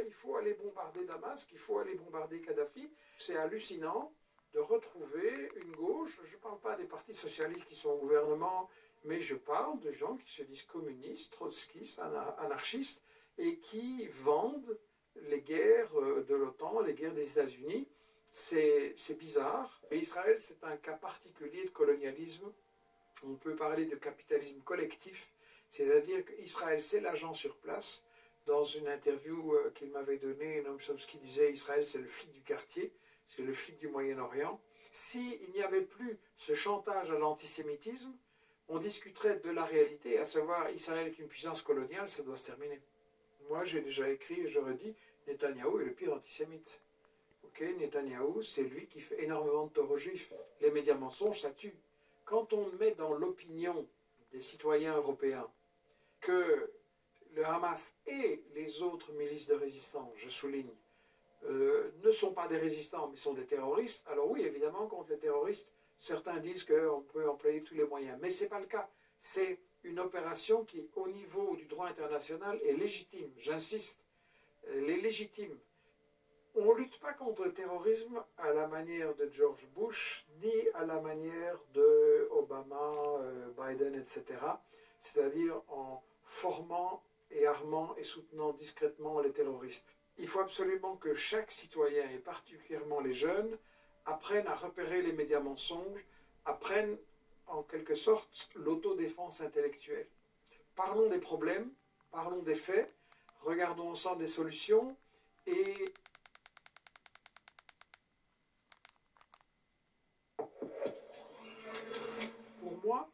il faut aller bombarder Damas, il faut aller bombarder Kadhafi. C'est hallucinant de retrouver une gauche, je ne parle pas des partis socialistes qui sont au gouvernement, mais je parle de gens qui se disent communistes, trotskistes, anarchistes, et qui vendent les guerres de l'OTAN, les guerres des États-Unis. C'est bizarre. Et Israël, c'est un cas particulier de colonialisme. On peut parler de capitalisme collectif, c'est-à-dire qu'Israël, c'est l'agent sur place. Dans une interview qu'il m'avait donnée, Noam Chomsky disait « Israël, c'est le flic du quartier, c'est le flic du Moyen-Orient ». S'il n'y avait plus ce chantage à l'antisémitisme, on discuterait de la réalité, à savoir Israël est une puissance coloniale, ça doit se terminer. Moi, j'ai déjà écrit et j'aurais dit Netanyahou est le pire antisémite. Ok, Netanyahou, c'est lui qui fait énormément de tort aux juifs. Les médias mensonges, ça tue. Quand on met dans l'opinion des citoyens européens que le Hamas et les autres milices de résistance, je souligne, ne sont pas des résistants, mais sont des terroristes, alors oui, évidemment, contre les terroristes, certains disent qu'on peut employer tous les moyens. Mais ce n'est pas le cas. C'est une opération qui, au niveau du droit international, est légitime. J'insiste, elle est légitime. On ne lutte pas contre le terrorisme à la manière de George Bush, ni à la manière de Obama, Biden, etc. C'est-à-dire en formant et armant et soutenant discrètement les terroristes. Il faut absolument que chaque citoyen, et particulièrement les jeunes, apprennent à repérer les médias mensonges, apprennent en quelque sorte l'autodéfense intellectuelle. Parlons des problèmes, parlons des faits, regardons ensemble des solutions et pour moi,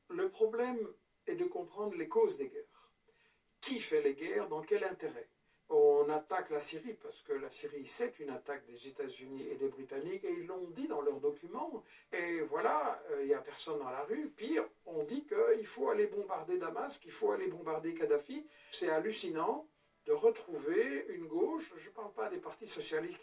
le problème est de comprendre les causes des guerres. Qui fait les guerres, dans quel intérêt? On attaque la Syrie parce que la Syrie, c'est une attaque des États-Unis et des Britanniques, et ils l'ont dit dans leurs documents. Et voilà, il n'y a personne dans la rue. Pire, on dit qu'il faut aller bombarder Damas, qu'il faut aller bombarder Kadhafi. C'est hallucinant de retrouver une gauche, je ne parle pas des partis socialistes